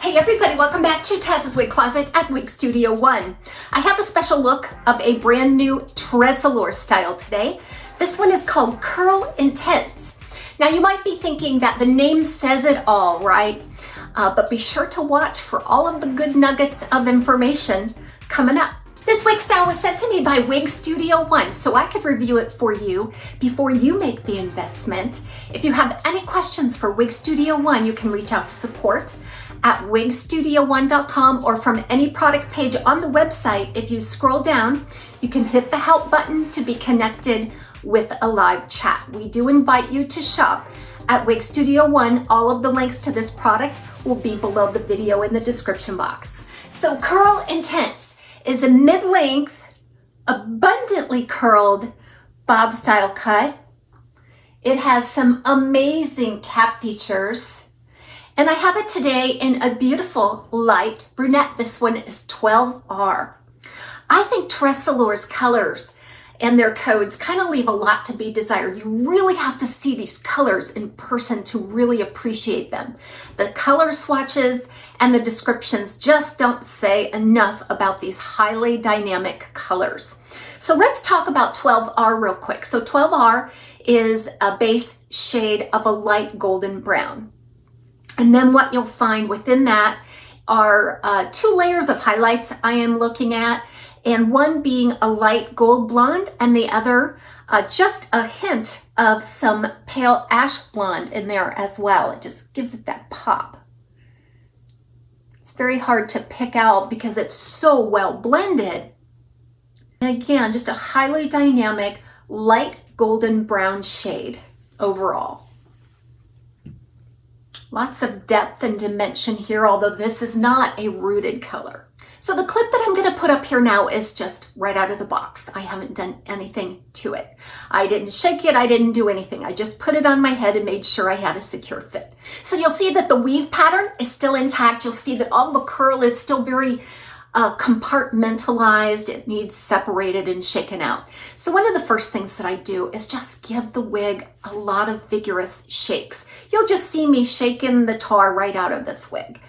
Hey everybody, welcome back to TAZS Wig Closet at Wig Studio One. I have a special look of a brand new Tressallure style today. This one is called Curl Intense. Now you might be thinking that the name says it all, right? But be sure to watch for all of the good nuggets of information coming up. This wig style was sent to me by Wig Studio One, so I could review it for you before you make the investment. If you have any questions for Wig Studio One, you can reach out to support at wigstudio1.com or from any product page on the website. If you scroll down, you can hit the help button to be connected with a live chat. We do invite you to shop at Wig Studio One. All of the links to this product will be below the video in the description box. So Curl Intense is a mid-length, abundantly curled bob style cut. It has some amazing cap features. And I have it today in a beautiful light brunette. This one is 12R. I think Tressallure's colors and their codes kind of leave a lot to be desired. You really have to see these colors in person to really appreciate them. The color swatches and the descriptions just don't say enough about these highly dynamic colors. So let's talk about 12R real quick. So 12R is a base shade of a light golden brown. And then what you'll find within that are 2 layers of highlights I am looking at, and one being a light gold blonde and the other just a hint of some pale ash blonde in there as well. It just gives it that pop. It's very hard to pick out because it's so well blended. And again, just a highly dynamic light golden brown shade overall. Lots of depth and dimension here, although this is not a rooted color. So the clip that I'm going to put up here now is just right out of the box. I haven't done anything to it. I didn't shake it. I didn't do anything. I just put it on my head and made sure I had a secure fit. So you'll see that the weave pattern is still intact. You'll see that all the curl is still very compartmentalized. It needs separated and shaken out. So one of the first things that I do is just give the wig a lot of vigorous shakes. You'll just see me shaking the tar right out of this wig.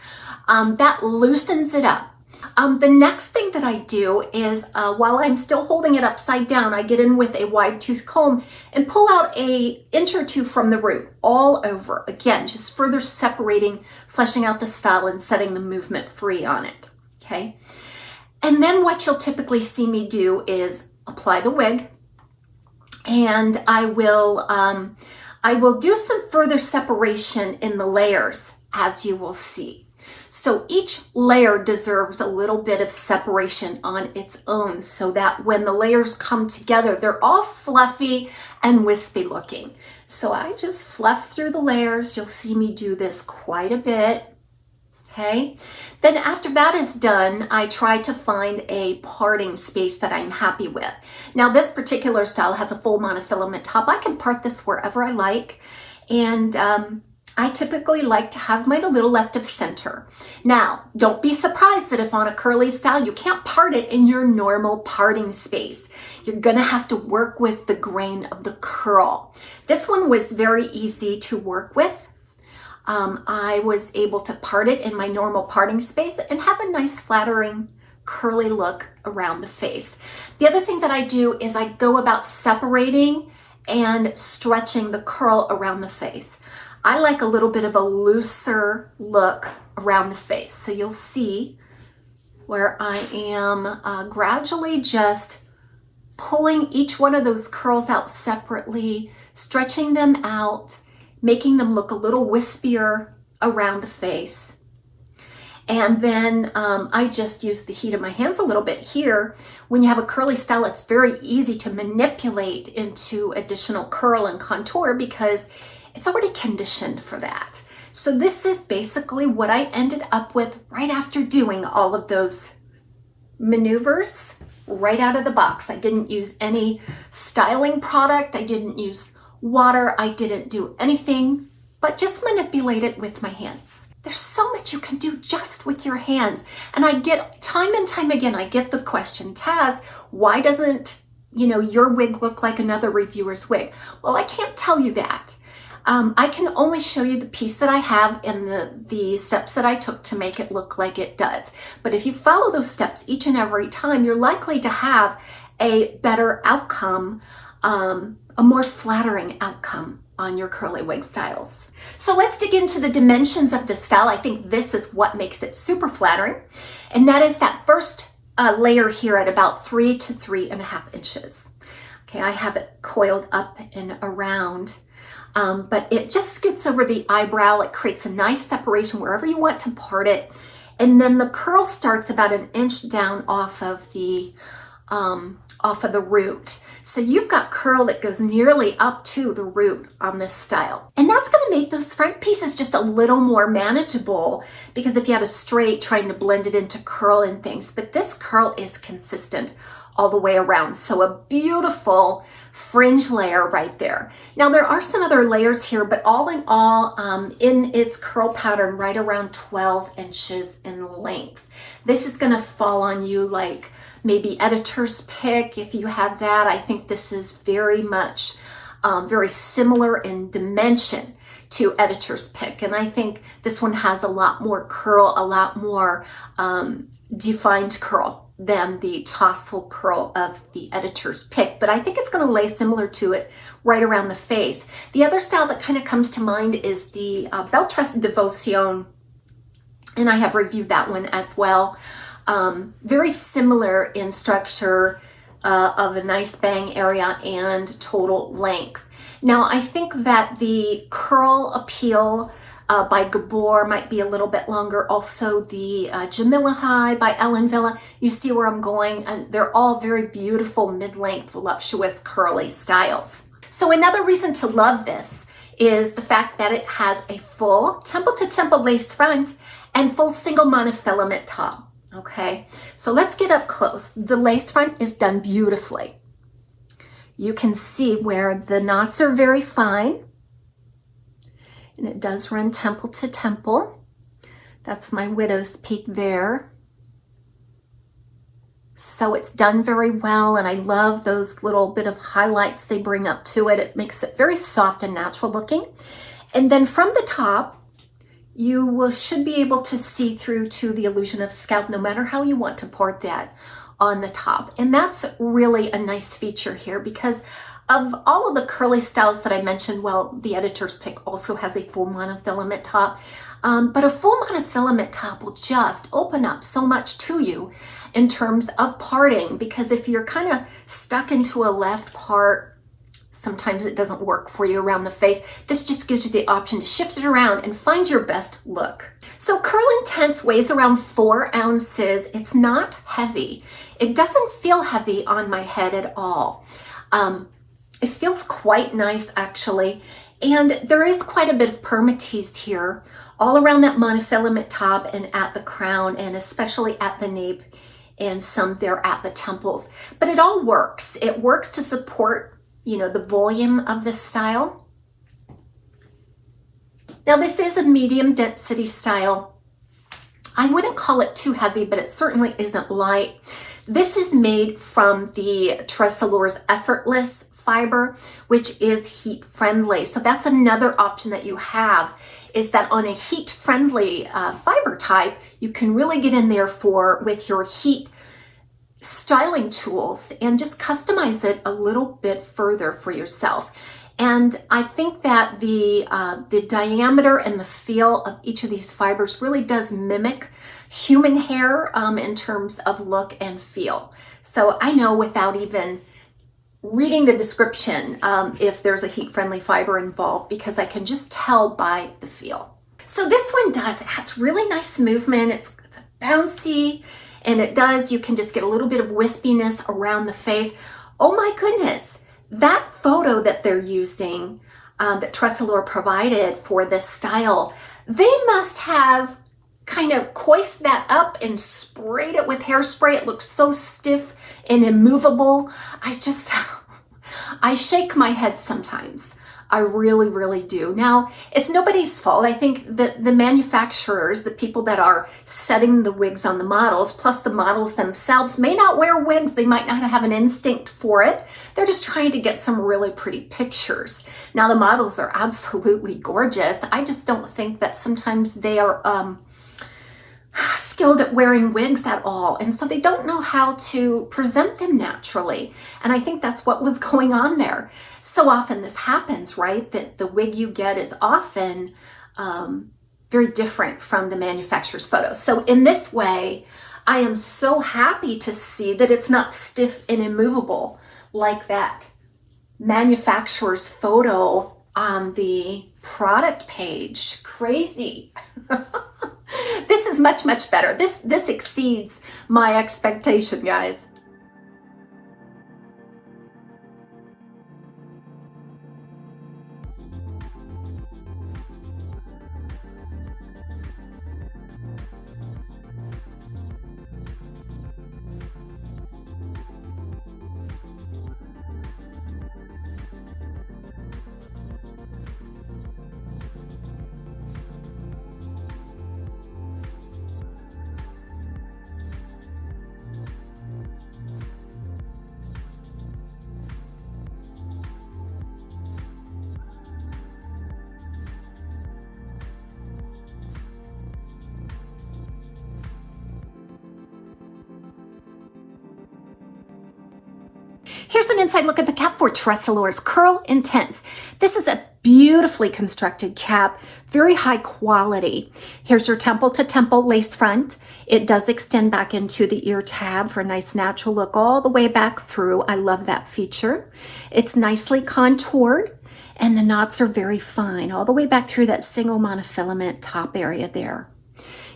That loosens it up. The next thing that I do is while I'm still holding it upside down, I get in with a wide tooth comb and pull out an inch or 2 from the root all over. Again, just further separating, fleshing out the style and setting the movement free on it. Okay. And then what you'll typically see me do is apply the wig, and I will do some further separation in the layers, as you will see. So each layer deserves a little bit of separation on its own so that when the layers come together, they're all fluffy and wispy looking. So I just fluff through the layers. You'll see me do this quite a bit. Okay. Then after that is done, I try to find a parting space that I'm happy with. Now this particular style has a full monofilament top. I can part this wherever I like. And I typically like to have mine a little left of center. Now, don't be surprised that if on a curly style, you can't part it in your normal parting space. You're gonna have to work with the grain of the curl. This one was very easy to work with. I was able to part it in my normal parting space and have a nice flattering curly look around the face. The other thing that I do is I go about separating and stretching the curl around the face. I like a little bit of a looser look around the face. So you'll see where I am gradually just pulling each one of those curls out separately, stretching them out, making them look a little wispier around the face. And then I just use the heat of my hands a little bit here. When you have a curly style, it's very easy to manipulate into additional curl and contour because it's already conditioned for that. So this is basically what I ended up with right after doing all of those maneuvers right out of the box. I didn't use any styling product. I didn't use water. I didn't do anything but just manipulate it with my hands. There's so much you can do just with your hands. And I get time and time again, I get the question, Taz, why doesn't, your wig look like another reviewer's wig? Well, I can't tell you that. I can only show you the piece that I have and the steps that I took to make it look like it does. But if you follow those steps each and every time, you're likely to have a better outcome, a more flattering outcome on your curly wig styles. So let's dig into the dimensions of this style. I think this is what makes it super flattering. And that is that first layer here at about 3 to 3.5 inches. Okay, I have it coiled up and around. But it just scoots over the eyebrow. It creates a nice separation wherever you want to part it. And then the curl starts about 1 inch down off of the root. So you've got curl that goes nearly up to the root on this style. And that's going to make those front pieces just a little more manageable, because if you had a straight, trying to blend it into curl and things, but this curl is consistent all the way around. So a beautiful fringe layer right there. Now there are some other layers here, but all in all, in its curl pattern, right around 12 inches in length. This is going to fall on you like maybe editor's pick if you have that. I think this is very much very similar in dimension to editor's pick, and I think this one has a lot more curl, a lot more defined curl than the tassel curl of the editor's pick, but I think it's going to lay similar to it right around the face. The other style that kind of comes to mind is the Belle Tresse Devotion, and I have reviewed that one as well. Very similar in structure of a nice bang area and total length. Now I think that the curl appeal by Gabor might be a little bit longer. Also the Jamila High by Ellen Villa. You see where I'm going, and they're all very beautiful mid-length voluptuous curly styles. So another reason to love this is the fact that it has a full temple to temple lace front and full single monofilament top. Okay, so let's get up close. The lace front is done beautifully. You can see where the knots are very fine. And it does run temple to temple. That's my widow's peak there. So it's done very well, and I love those little bit of highlights they bring up to it. It makes it very soft and natural looking. And then from the top, you should be able to see through to the illusion of scalp, no matter how you want to part that on the top. And that's really a nice feature here, because of all of the curly styles that I mentioned, well, the editor's pick also has a full monofilament top, but a full monofilament top will just open up so much to you in terms of parting, because if you're kind of stuck into a left part, sometimes it doesn't work for you around the face. This just gives you the option to shift it around and find your best look. So Curl Intense weighs around 4 ounces. It's not heavy. It doesn't feel heavy on my head at all. It feels quite nice actually. And there is quite a bit of permatease here all around that monofilament top and at the crown, and especially at the nape and some there at the temples. But it all works. It works to support, you know, the volume of this style. Now this is a medium density style. I wouldn't call it too heavy, but it certainly isn't light. This is made from the Tressallure's Effortless fiber, which is heat friendly. So that's another option that you have, is that on a heat friendly fiber type, you can really get in there with your heat styling tools and just customize it a little bit further for yourself. And I think that the diameter and the feel of each of these fibers really does mimic human hair in terms of look and feel. So I know without even reading the description if there's a heat-friendly fiber involved, because I can just tell by the feel. So this one does, it has really nice movement. It's bouncy, and you can just get a little bit of wispiness around the face. Oh my goodness, that photo that they're using, that Tressallure provided for this style, they must have kind of coiffed that up and sprayed it with hairspray. It looks so stiff and immovable. I shake my head sometimes. I really, really do. Now, it's nobody's fault. I think that the manufacturers, the people that are setting the wigs on the models, plus the models themselves, may not wear wigs. They might not have an instinct for it. They're just trying to get some really pretty pictures. Now, the models are absolutely gorgeous. I just don't think that sometimes they are skilled at wearing wigs at all, and so they don't know how to present them naturally, and I think that's what was going on there. So often this happens, right, that the wig you get is often very different from the manufacturer's photos. So in this way, I am so happy to see that it's not stiff and immovable like that manufacturer's photo on the product page. Crazy. This is much, much better. This exceeds my expectation, guys. Here's an inside look at the cap for Tressallure CURL Intense. This is a beautifully constructed cap, very high quality. Here's your temple to temple lace front. It does extend back into the ear tab for a nice natural look all the way back through. I love that feature. It's nicely contoured and the knots are very fine all the way back through that single monofilament top area there.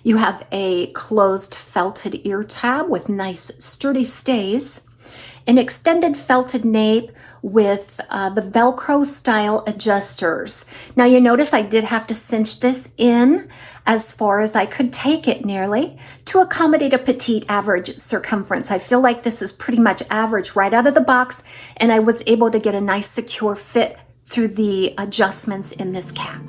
You have a closed felted ear tab with nice sturdy stays, an extended felted nape with the Velcro style adjusters. Now you notice I did have to cinch this in as far as I could take it nearly to accommodate a petite average circumference. I feel like this is pretty much average right out of the box, and I was able to get a nice secure fit through the adjustments in this cap.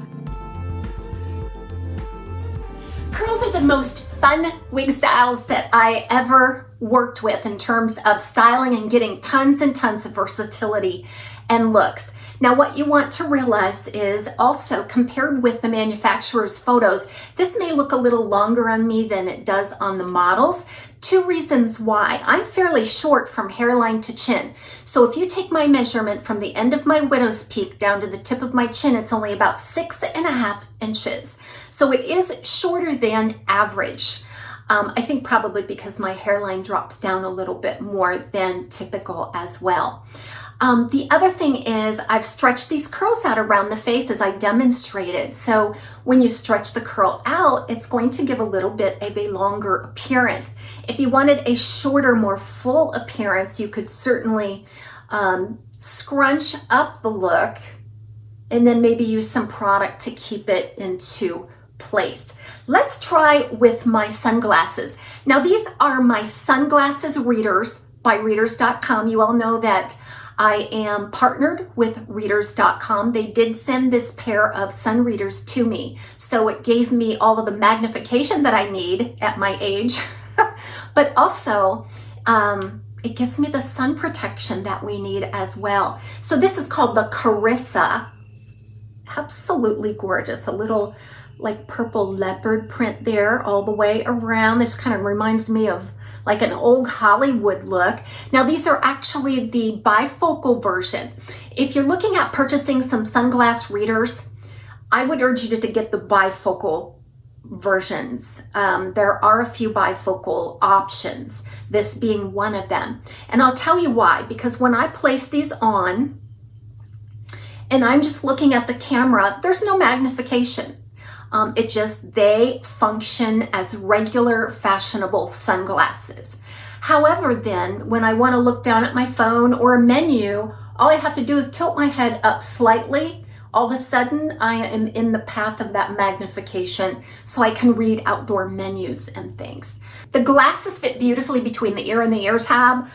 Curls are the most fun wig styles that I ever worked with in terms of styling and getting tons and tons of versatility and looks. Now what you want to realize is also compared with the manufacturer's photos, this may look a little longer on me than it does on the models. Two reasons why. I'm fairly short from hairline to chin. So if you take my measurement from the end of my widow's peak down to the tip of my chin, it's only about 6.5 inches. So it is shorter than average. I think probably because my hairline drops down a little bit more than typical as well. The other thing is I've stretched these curls out around the face as I demonstrated. So when you stretch the curl out, it's going to give a little bit of a longer appearance. If you wanted a shorter, more full appearance, you could certainly scrunch up the look and then maybe use some product to keep it into place. Let's try with my sunglasses. Now these are my sunglasses readers by readers.com. You all know that I am partnered with readers.com. They did send this pair of sun readers to me, so it gave me all of the magnification that I need at my age, but also it gives me the sun protection that we need as well. So this is called the Carissa. Absolutely gorgeous. A little like purple leopard print there all the way around. This kind of reminds me of like an old Hollywood look. Now these are actually the bifocal version. If you're looking at purchasing some sunglass readers, I would urge you to get the bifocal versions. There are a few bifocal options, this being one of them. And I'll tell you why, because when I place these on and I'm just looking at the camera, there's no magnification. They function as regular fashionable sunglasses. However, then when I want to look down at my phone or a menu, all I have to do is tilt my head up slightly all of a sudden I am in the path of that magnification so I can read outdoor menus and things. The glasses fit beautifully between the ear and the ear tab.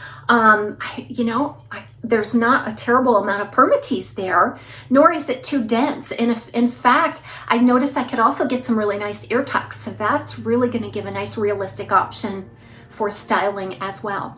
There's not a terrible amount of permatease there, nor is it too dense. And in fact, I noticed I could also get some really nice ear tucks. So that's really going to give a nice realistic option for styling as well.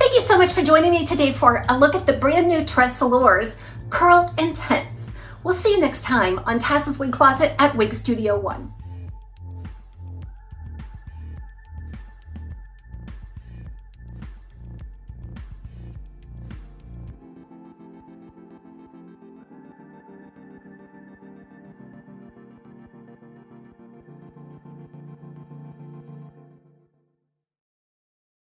Thank you so much for joining me today for a look at the brand new Tressallure CURL Intense. We'll see you next time on TAZS Wig Closet at Wig Studio 1.